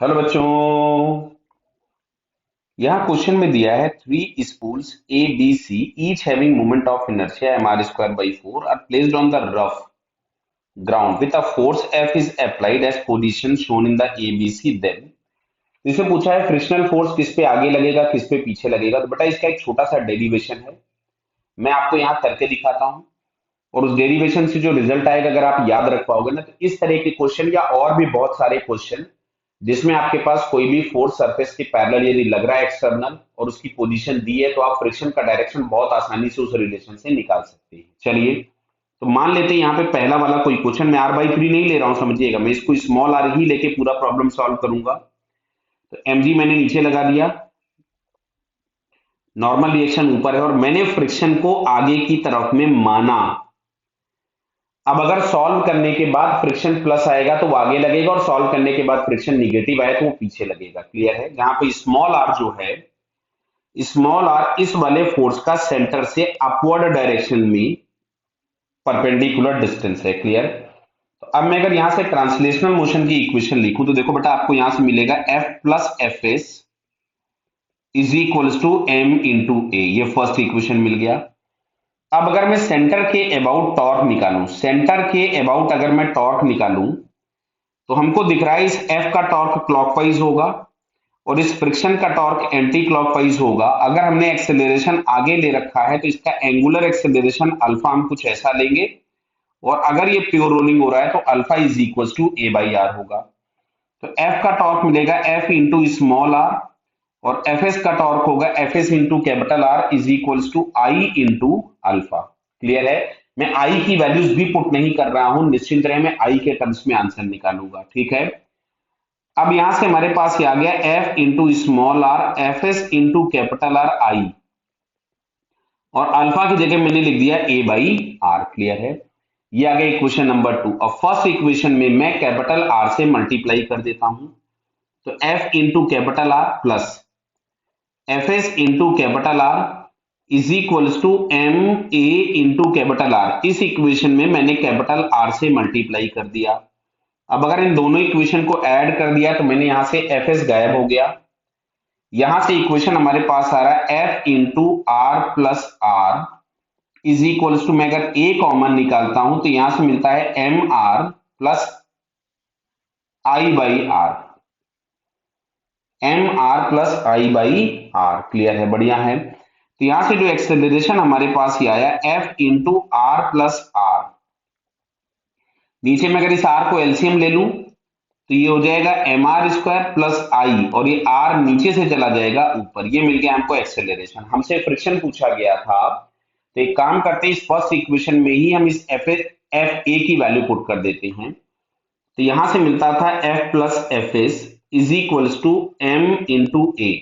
Hello बच्चों। यहाँ question में दिया है three spools A B C each having moment of inertia M R square by four R placed on the rough ground with a force F is applied as position shown in the A B C then. इसमें पूछा है frictional force किस पे आगे लगेगा किस पे पीछे लगेगा। तो बेटा इसका एक छोटा सा डेरिवेशन है, मैं आपको यहाँ करके दिखाता हूँ और उस डेरिवेशन से जो रिजल्ट आएगा अगर आप याद रख पाओगे ना, तो इस तरह के क्वेश्चन या और भी बहुत सारे क्वेश्चन जिसमें आपके पास कोई भी फोर्स सरफेस के पैरेलल यदि लग रहा है एक्सटर्नल और उसकी पोजीशन दी है, तो आप फ्रिक्शन का डायरेक्शन बहुत आसानी से उस रिलेशन से निकाल सकते हैं। चलिए, तो मान लेते हैं यहाँ पे पहला वाला कोई क्वेश्चन, मैं आर बाई थ्री नहीं ले रहा हूं, समझिएगा, मैं इसको स्मॉल आर ही लेके पूरा प्रॉब्लम सॉल्व करूंगा। तो एम जी मैंने नीचे लगा दिया, नॉर्मल रिएक्शन ऊपर है और मैंने फ्रिक्शन को आगे की तरफ में माना। अब अगर सॉल्व करने के बाद फ्रिक्शन प्लस आएगा तो वो आगे लगेगा और सॉल्व करने के बाद फ्रिक्शन निगेटिव आए तो वो पीछे लगेगा। क्लियर है? जहां पे स्मॉल आर जो है, स्मॉल आर इस वाले फोर्स का सेंटर से अपवर्ड डायरेक्शन में परपेंडिकुलर डिस्टेंस है। क्लियर? तो अब मैं अगर यहां से ट्रांसलेशनल मोशन की इक्वेशन लिखूं तो देखो बेटा, आपको यहां से मिलेगा F plus F S is equals to M into A. ये फर्स्ट इक्वेशन मिल गया। अब अगर मैं सेंटर के अबाउट टॉर्क निकालूं, सेंटर के अबाउट अगर मैं टॉर्क निकालूं तो हमको दिख रहा है इस एफ का टॉर्क क्लॉकवाइज होगा और इस फ्रिक्शन का टॉर्क एंटी क्लॉकवाइज होगा। अगर हमने एक्सेलरेशन आगे ले रखा है तो इसका एंगुलर एक्सेलरेशन अल्फा हम कुछ ऐसा लेंगे और अगर ये प्योर रोलिंग हो रहा है तो alpha is equal to A by R होगा। तो एफ का टॉर्क मिलेगा एफ इंटू स्मॉल आर और एफ एस का टॉर्क होगा F S into capital R is equal to I into alpha. Clear है? मैं आई की वैल्यूज भी पुट नहीं कर रहा हूं, निश्चिंत रहे, मैं आई के टर्म्स में आंसर निकालूंगा। ठीक है? अब यहां से हमारे पास ये आ गया F into small R F S into capital are आई और अल्फा की जगह मैंने लिख दिया ए बाई आर। क्लियर है? ये आ गया इक्वेशन नंबर टू। अब फर्स्ट इक्वेशन में मैं कैपिटल आर से मल्टीप्लाई कर देता हूं, तो F into capital R plus F S into capital R is equals to M A into capital R. इस इक्वेशन में मैंने कैपिटल आर से मल्टीप्लाई कर दिया। अब अगर इन दोनों इक्वेशन को ऐड कर दिया तो मैंने यहां से एफ एस गायब हो गया। यहां से इक्वेशन हमारे पास आ रहा है F into R plus R is equals to, मैं अगर ए कॉमन निकालता हूं तो यहां से मिलता है M R plus I by R, M R plus I by R. Clear है? बढ़िया है। तो यहां से जो एक्सेलरेशन हमारे पास ये आया F into R plus R, नीचे में अगर इस आर को एलसीएम ले लूं तो ये हो जाएगा एम आर स्क्वायर प्लस आई और ये आर नीचे से चला जाएगा ऊपर। ये मिल गया हमको एक्सेलरेशन। हमसे फ्रिक्शन पूछा गया था, तो एक काम करते हैं, इस फर्स्ट इक्वेशन में ही हम इस एफ ए की वैल्यू पुट कर देते हैं। तो यहां से मिलता था F plus F S is equals to M into A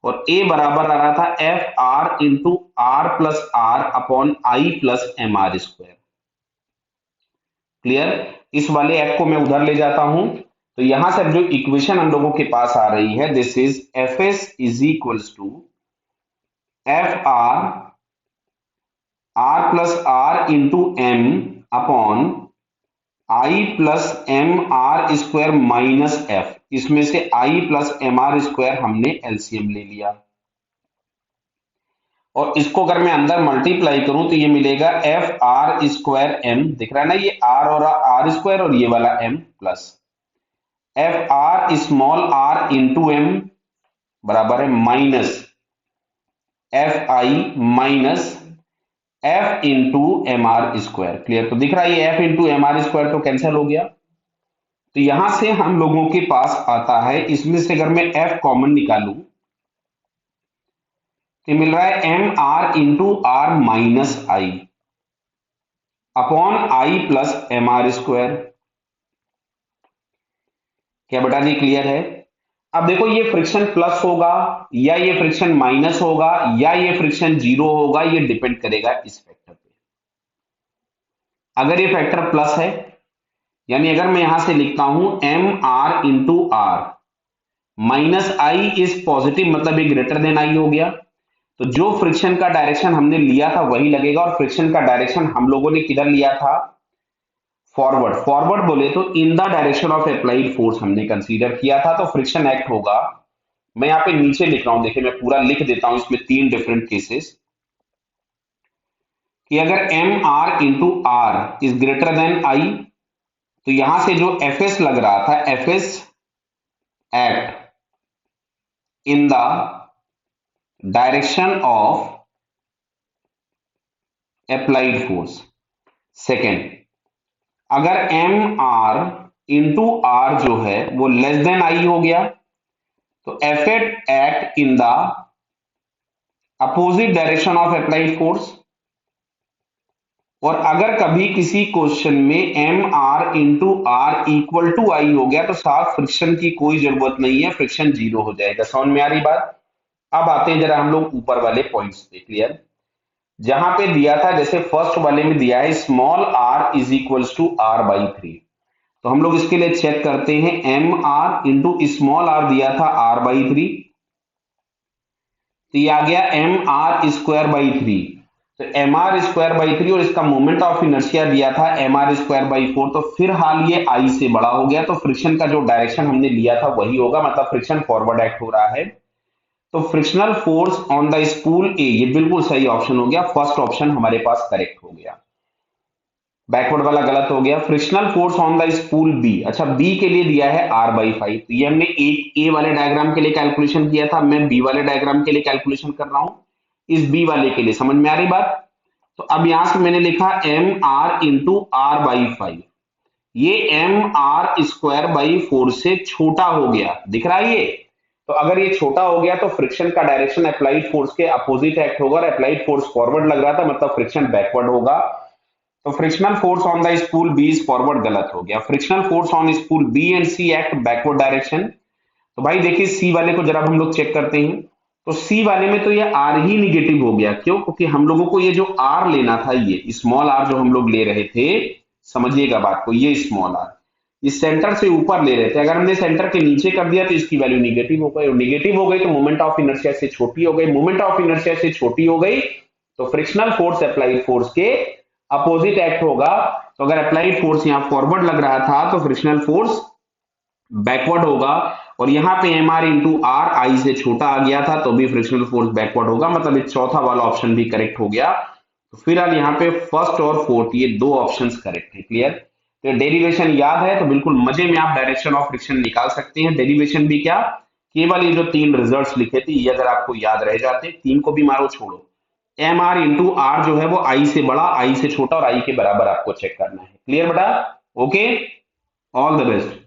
और ए बराबर आ रहा था F R into R plus R upon I plus M R square. Clear? इस वाले एफ को मैं उधर ले जाता हूं तो यहां से जो इक्वेशन हम लोगों के पास आ रही है, this is F S is equals to F R R plus R into M upon I plus M R square minus F. इसमें से I plus M R square हमने एलसीएम ले लिया और इसको अगर मैं अंदर मल्टीप्लाई करूं तो ये मिलेगा एफ आर स्क्वायर एम, दिख रहा है ना, ये आर और आर स्क्वायर और ये वाला M plus F R small R into M बराबर है minus F I minus F into M R square. Clear? तो दिख रहा है ये F into M R square तो कैंसिल हो गया। तो यहां से हम लोगों के पास आता है, इसमें से अगर मैं एफ कॉमन निकालूं तो मिल रहा है M R into R minus I upon I plus M R square. क्या बेटा जी क्लियर है? अब देखो, ये फ्रिक्शन प्लस होगा या ये फ्रिक्शन माइनस होगा या ये फ्रिक्शन जीरो होगा, ये डिपेंड करेगा इस फैक्टर पे। अगर ये फैक्टर प्लस है, यानी अगर मैं यहां से लिखता हूं M R into R minus I is positive, मतलब ये ग्रेटर देन आई हो गया, तो जो फ्रिक्शन का डायरेक्शन हमने लिया था वही लगेगा और फ्रिक्शन का डायरेक्शन हम लोगों ने किधर लिया था? फॉरवर्ड फॉरवर्ड बोले तो इन the direction of applied force हमने कंसीडर किया था, तो फ्रिक्शन एक्ट होगा। मैं यहाँ पे नीचे लिख रहा हूं, देखिए मैं पूरा लिख देता हूं, इसमें 3 डिफरेंट केसेस कि अगर M R into R is greater than I, तो यहां से जो एफ एस लग रहा था, F S act in the direction of applied force. Second, अगर एम आर इंटू आर जो है वो लेस देन आई हो गया, तो F act in the opposite direction of applied force. और अगर कभी किसी क्वेश्चन में M R into R equal to I हो गया, तो साफ फ्रिक्शन की कोई जरूरत नहीं है, फ्रिक्शन जीरो हो जाएगा। समझ में आ रही बात? अब आते हैं जरा हम लोग ऊपर वाले पॉइंट्स पे। क्लियर? जहां पे दिया था, जैसे फर्स्ट वाले में दिया है small R is equals to R by 3, तो हम लोग इसके लिए चेक करते हैं। M R into small R दिया था आर बाई 3, तो ये आ गया एम आर स्क्वायर बाई 3, तो एम आर स्क्वायर बाई 3, और इसका मोमेंट ऑफ इनर्शिया दिया था एम आर स्क्वायर बाई 4, तो फिर हाल ये आई से बड़ा हो गया, तो फ्रिक्शन का जो डायरेक्शन हमने लिया था वही होगा, मतलब फ्रिक्शन फॉरवर्ड एक्ट हो रहा है। तो frictional force on the spool A, ये बिल्कुल सही ऑप्शन हो गया, फर्स्ट ऑप्शन हमारे पास करेक्ट हो गया, बैकवर्ड वाला गलत हो गया। Frictional force on the spool B, अच्छा बी के लिए दिया है आर बाई 5, तो ये हमने एक ए वाले डायग्राम के लिए कैलकुलेशन किया था, मैं बी वाले डायग्राम के लिए कैलकुलेशन कर रहा हूं, इस बी वाले के लिए। समझ में आ रही बात? तो अब यहां से मैंने लिखा M R into R by 5, ये एम आर स्क्वायर बाई 4 से छोटा हो गया, दिख रहा है ये? तो अगर ये छोटा हो गया तो फ्रिक्शन का डायरेक्शन अप्लाइड फोर्स के अपोजिट एक्ट होगा, और अप्लाइड फोर्स फॉरवर्ड लग रहा था, मतलब फ्रिक्शन बैकवर्ड होगा। तो frictional force on the spool B is forward गलत हो गया। Frictional force on spool B and C act backward direction. तो भाई देखिए सी वाले को जरा हम लोग चेक करते हैं, तो सी वाले में तो ये आर ही निगेटिव हो गया। क्यों? क्योंकि हम लोगों को ये जो आर लेना था, ये स्मॉल आर जो हम लोग ले रहे थे, समझिएगा बात को, ये स्मॉल आर इस सेंटर से ऊपर ले रहे थे, अगर हमने सेंटर के नीचे कर दिया तो इसकी वैल्यू निगेटिव हो गई, और निगेटिव हो गई तो मोमेंट ऑफ इनर्शिया से छोटी हो गई, मोमेंट ऑफ इनर्शिया से छोटी हो गई तो फ्रिक्शनल फोर्स अप्लाइड फोर्स के अपोजिट एक्ट होगा। तो अगर अप्लाइड फोर्स यहां फॉरवर्ड लग रहा था तो फ्रिक्शनल फोर्स बैकवर्ड होगा, और यहां पे M R into R I से छोटा आ गया था तो भी फ्रिक्शनल फोर्स बैकवर्ड होगा, मतलब ये चौथा वाला ऑप्शन भी करेक्ट हो गया। तो फिलहाल यहाँ पे फर्स्ट और फोर्थ ये दो ऑप्शंस करेक्ट है। क्लियर? तो डेरिवेशन याद है तो बिल्कुल मजे में आप डायरेक्शन ऑफ फ्रिक्शन निकाल सकते हैं। डेरिवेशन भी क्या, केवल ये जो 3 रिजल्ट्स लिखे थे ये अगर आपको याद रह जाते, 3 को भी मारो छोड़ो, एम आर इंटू आर जो है वो आई से बड़ा, आई से छोटा और आई के बराबर आपको चेक करना है। क्लियर बेटा? Okay, all the best.